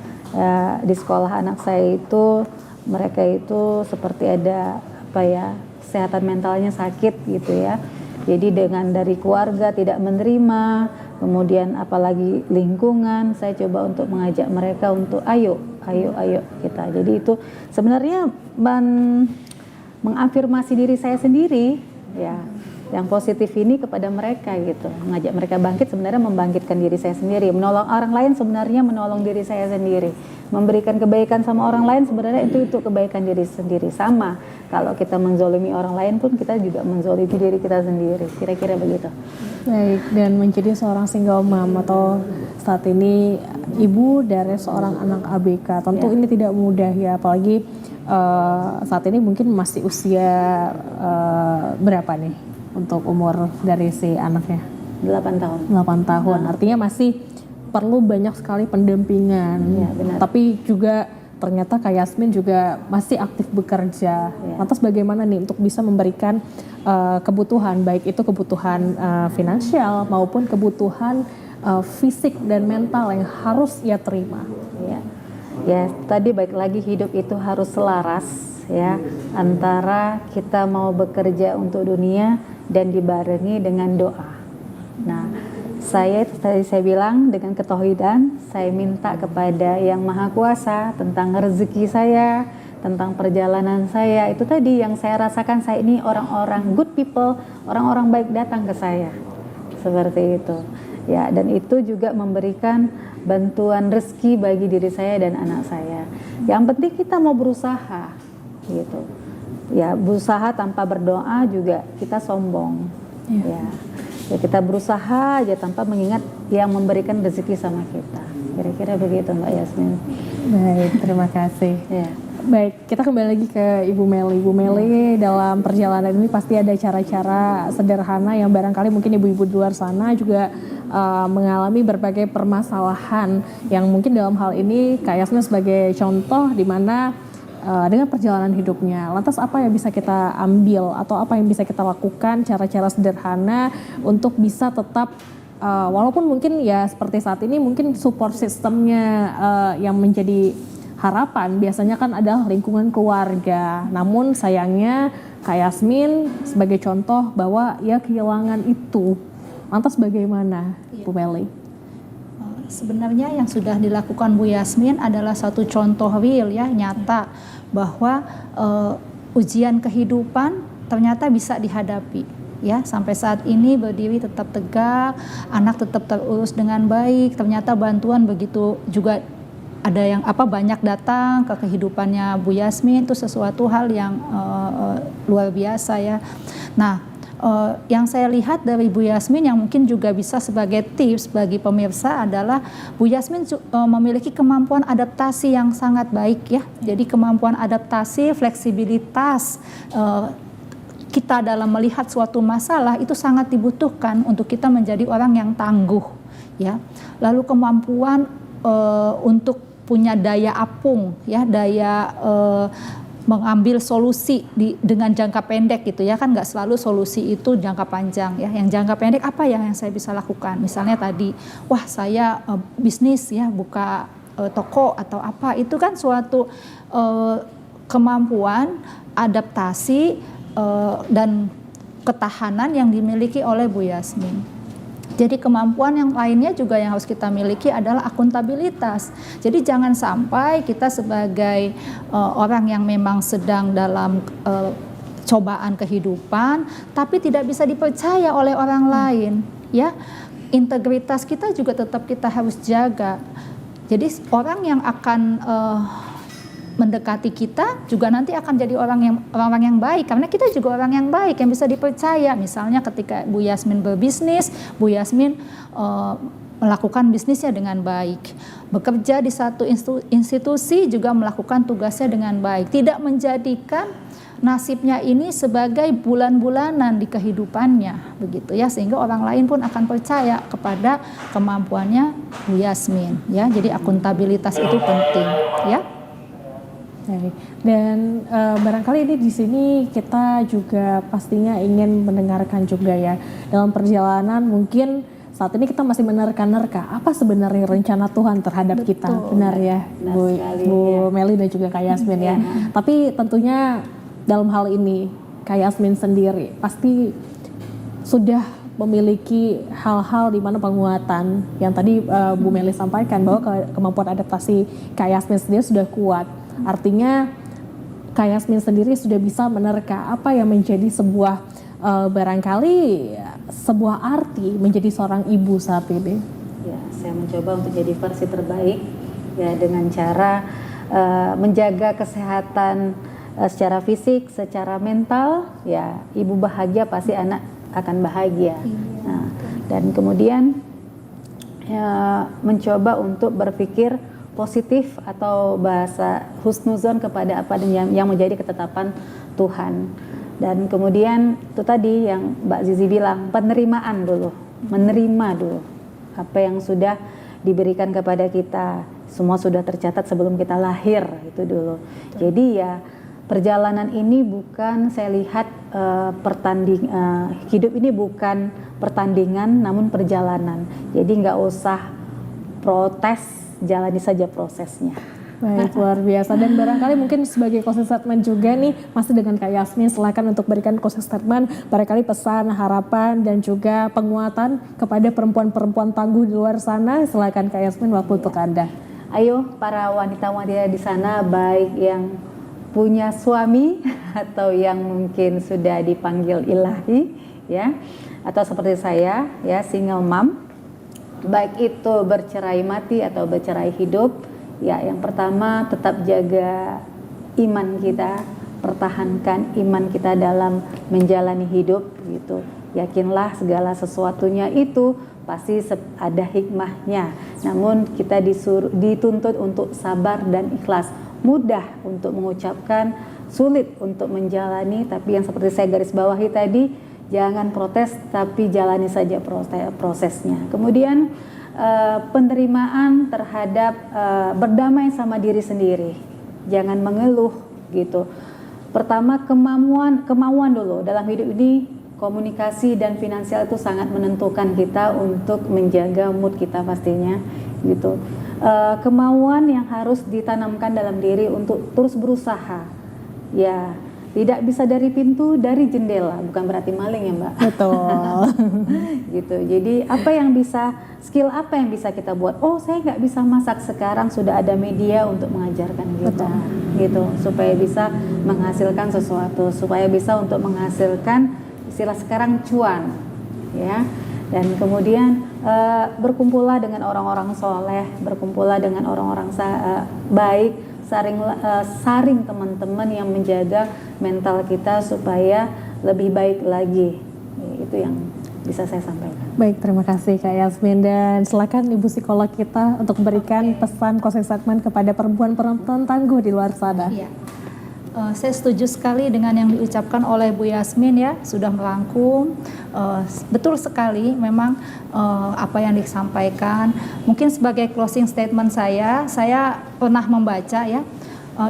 Speaker 2: di sekolah anak saya itu mereka itu seperti ada apa ya, kesehatan mentalnya sakit gitu ya. Jadi dengan dari keluarga tidak menerima, kemudian apalagi lingkungan, saya coba untuk mengajak mereka untuk ayo kita. Jadi itu sebenarnya mengafirmasi diri saya sendiri ya. Yang positif ini kepada mereka gitu, mengajak mereka bangkit, sebenarnya membangkitkan diri saya sendiri, menolong orang lain sebenarnya menolong diri saya sendiri, memberikan kebaikan sama orang lain sebenarnya itu kebaikan diri sendiri. Sama kalau kita menzolimi orang lain pun kita juga menzolimi diri kita sendiri, kira-kira begitu.
Speaker 1: Baik, dan menjadi seorang single mom atau saat ini ibu dari seorang anak ABK, tentu ini tidak mudah ya, apalagi saat ini mungkin masih usia berapa nih untuk umur dari si anaknya?
Speaker 2: 8 tahun.
Speaker 1: 8 tahun, artinya masih perlu banyak sekali pendampingan.
Speaker 2: Ya, benar.
Speaker 1: Tapi juga ternyata Kak Yasmin juga masih aktif bekerja.
Speaker 2: Ya.
Speaker 1: Lantas bagaimana nih untuk bisa memberikan kebutuhan, baik itu kebutuhan finansial maupun kebutuhan fisik dan mental yang harus ia terima?
Speaker 2: Ya, tadi baik lagi hidup itu harus selaras ya antara kita mau bekerja untuk dunia dan dibarengi dengan doa. Nah, tadi saya bilang dengan ketauhidan, saya minta kepada Yang Maha Kuasa tentang rezeki saya, tentang perjalanan saya. Itu tadi yang saya rasakan, saya ini orang-orang good people, orang-orang baik datang ke saya. Seperti itu. Ya, dan itu juga memberikan bantuan rezeki bagi diri saya dan anak saya. Yang penting kita mau berusaha gitu. Ya, berusaha tanpa berdoa juga kita sombong. Ya, kita berusaha aja tanpa mengingat yang memberikan rezeki sama kita. Kira-kira begitu Mbak Yasmin.
Speaker 1: Baik, terima kasih.
Speaker 2: Ya.
Speaker 1: Baik, kita kembali lagi ke Ibu Meli. Ibu Meli dalam perjalanan ini pasti ada cara-cara sederhana yang barangkali mungkin ibu-ibu di luar sana juga mengalami berbagai permasalahan yang mungkin dalam hal ini Kak Yasmin sebagai contoh di mana dengan perjalanan hidupnya. Lantas apa yang bisa kita ambil atau apa yang bisa kita lakukan, cara-cara sederhana untuk bisa tetap walaupun mungkin ya seperti saat ini mungkin support sistemnya yang menjadi harapan biasanya kan adalah lingkungan keluarga. Namun sayangnya Kak Yasmin sebagai contoh bahwa ya kehilangan itu. Lantas bagaimana Bu Meli?
Speaker 3: Sebenarnya yang sudah dilakukan Bu Yasmin adalah satu contoh real ya, nyata bahwa ujian kehidupan ternyata bisa dihadapi. Ya, sampai saat ini berdiri tetap tegak, anak tetap terurus dengan baik. Ternyata bantuan begitu juga ada yang banyak datang ke kehidupannya Bu Yasmin, itu sesuatu hal yang luar biasa ya. Nah, yang saya lihat dari Bu Yasmin yang mungkin juga bisa sebagai tips bagi pemirsa adalah Bu Yasmin memiliki kemampuan adaptasi yang sangat baik ya. Jadi kemampuan adaptasi, fleksibilitas kita dalam melihat suatu masalah itu sangat dibutuhkan untuk kita menjadi orang yang tangguh ya. Lalu kemampuan untuk punya daya apung ya, daya mengambil solusi dengan jangka pendek gitu ya, kan nggak selalu solusi itu jangka panjang ya. Yang jangka pendek apa yang saya bisa lakukan? Misalnya tadi, wah saya bisnis ya, buka toko atau apa, itu kan suatu kemampuan adaptasi dan ketahanan yang dimiliki oleh Bu Yasmin. Jadi kemampuan yang lainnya juga yang harus kita miliki adalah akuntabilitas. Jadi jangan sampai kita sebagai orang yang memang sedang dalam cobaan kehidupan, tapi tidak bisa dipercaya oleh orang lain. Ya, integritas kita juga tetap kita harus jaga. Jadi orang yang akan mendekati kita juga nanti akan jadi orang yang baik, karena kita juga orang yang baik yang bisa dipercaya. Misalnya ketika Bu Yasmin berbisnis, Bu Yasmin melakukan bisnisnya dengan baik, bekerja di satu institusi juga melakukan tugasnya dengan baik, tidak menjadikan nasibnya ini sebagai bulan-bulanan di kehidupannya, begitu ya, sehingga orang lain pun akan percaya kepada kemampuannya Bu Yasmin, ya. Jadi akuntabilitas itu penting, ya.
Speaker 1: Baik. Dan barangkali ini di sini kita juga pastinya ingin mendengarkan juga ya, dalam perjalanan mungkin saat ini kita masih menerka-nerka apa sebenarnya rencana Tuhan terhadap kita. Benar ya, Bu Meli dan juga Kak Yasmin ya. Tapi tentunya dalam hal ini Kak Yasmin sendiri pasti sudah memiliki hal-hal di mana penguatan yang tadi Bu Meli sampaikan bahwa kemampuan adaptasi Kak Yasmin sendiri sudah kuat. Artinya Kak Yasmin sendiri sudah bisa menerka apa yang menjadi sebuah barangkali sebuah arti menjadi seorang ibu saat ini.
Speaker 2: Ya, saya mencoba untuk jadi versi terbaik ya dengan cara menjaga kesehatan secara fisik, secara mental. Ya, ibu bahagia pasti anak akan bahagia. Nah, dan kemudian ya, mencoba untuk berpikir positif atau bahasa husnuzon kepada apa yang menjadi ketetapan Tuhan. Dan kemudian itu tadi yang Mbak Zizi bilang, penerimaan dulu, menerima dulu apa yang sudah diberikan kepada kita. Semua sudah tercatat sebelum kita lahir, itu dulu. Jadi ya perjalanan ini bukan, saya lihat hidup ini bukan pertandingan namun perjalanan. Jadi nggak usah protes, jalani saja prosesnya.
Speaker 1: Baik, luar biasa. Dan barangkali mungkin sebagai closing statement juga nih, masih dengan Kak Yasmin, silakan untuk berikan closing statement, barangkali pesan, harapan, dan juga penguatan kepada perempuan-perempuan tangguh di luar sana. Silakan Kak Yasmin, waktu untuk Anda.
Speaker 2: Ayo para wanita-wanita di sana, baik yang punya suami atau yang mungkin sudah dipanggil ilahi, ya, atau seperti saya, ya, single mom, baik itu bercerai mati atau bercerai hidup. Ya, yang pertama tetap jaga iman kita, pertahankan iman kita dalam menjalani hidup gitu. Yakinlah segala sesuatunya itu pasti ada hikmahnya. Namun kita dituntut untuk sabar dan ikhlas. Mudah untuk mengucapkan, sulit untuk menjalani, tapi yang seperti saya garis bawahi tadi, jangan protes tapi jalani saja prosesnya. Kemudian penerimaan terhadap berdamai sama diri sendiri, jangan mengeluh gitu. Pertama kemauan dulu dalam hidup ini. Komunikasi dan finansial itu sangat menentukan kita untuk menjaga mood kita pastinya gitu. Kemauan yang harus ditanamkan dalam diri untuk terus berusaha, ya. Tidak bisa dari pintu, dari jendela, bukan berarti maling ya Mbak. Betul. Gitu. Jadi skill apa yang bisa kita buat? Oh, saya nggak bisa masak, sekarang sudah ada media untuk mengajarkan kita. Betul. Gitu, supaya bisa menghasilkan sesuatu, supaya bisa untuk menghasilkan istilah sekarang cuan, ya. Dan kemudian berkumpullah dengan orang-orang soleh, berkumpullah dengan orang-orang baik. Saring teman-teman yang menjaga mental kita supaya lebih baik lagi. Itu yang bisa saya sampaikan.
Speaker 1: Baik, terima kasih Kak Yasmin, dan silakan Ibu psikolog kita untuk memberikan pesan closing statement kepada perempuan-perempuan tangguh di luar sana.
Speaker 3: Iya. Saya setuju sekali dengan yang diucapkan oleh Bu Yasmin, ya, sudah merangkum. Betul sekali memang apa yang disampaikan. Mungkin sebagai closing statement saya pernah membaca, ya,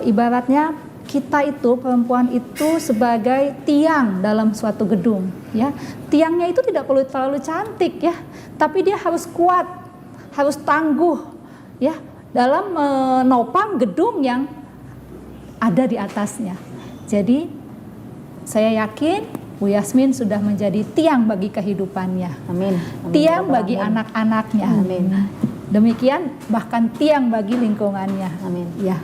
Speaker 3: ibaratnya kita itu, perempuan itu sebagai tiang dalam suatu gedung, ya. Tiangnya itu tidak perlu terlalu cantik, ya, tapi dia harus kuat, harus tangguh, ya, dalam menopang gedung yang ada di atasnya. Jadi saya yakin Bu Yasmin sudah menjadi tiang bagi kehidupannya.
Speaker 2: Amin.
Speaker 3: Tiang bagi anak-anaknya.
Speaker 2: Amin.
Speaker 3: Demikian bahkan tiang bagi lingkungannya.
Speaker 2: Amin.
Speaker 3: Ya.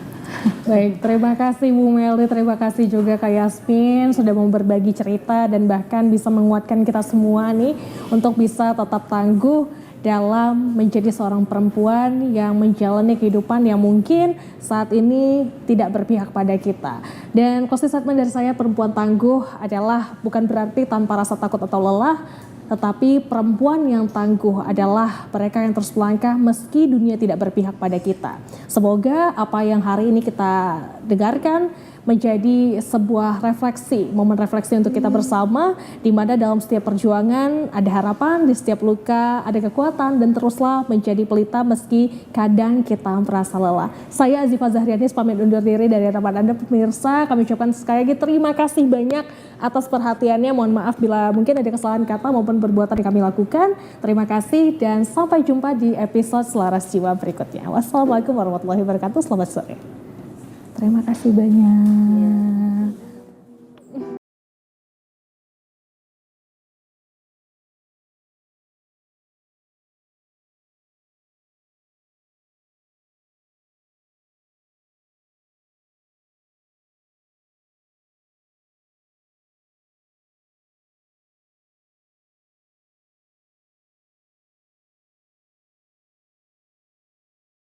Speaker 1: Baik, terima kasih Bu Meli, terima kasih juga Kak Yasmin sudah mau berbagi cerita dan bahkan bisa menguatkan kita semua nih untuk bisa tetap tangguh dalam menjadi seorang perempuan yang menjalani kehidupan yang mungkin saat ini tidak berpihak pada kita. Dan closing statement dari saya, perempuan tangguh adalah bukan berarti tanpa rasa takut atau lelah, tetapi perempuan yang tangguh adalah mereka yang terus melangkah meski dunia tidak berpihak pada kita. Semoga apa yang hari ini kita dengarkan menjadi sebuah refleksi, momen refleksi untuk kita bersama, di mana dalam setiap perjuangan ada harapan, di setiap luka ada kekuatan, dan teruslah menjadi pelita meski kadang kita merasa lelah. Saya Azifa Zahrianis pamit undur diri dari hadapan Anda pemirsa. Kami ucapkan sekali lagi terima kasih banyak atas perhatiannya. Mohon maaf bila mungkin ada kesalahan kata maupun perbuatan yang kami lakukan. Terima kasih dan sampai jumpa di episode Selaras Jiwa berikutnya. Wassalamualaikum warahmatullahi wabarakatuh. Selamat sore.
Speaker 3: Terima kasih banyak.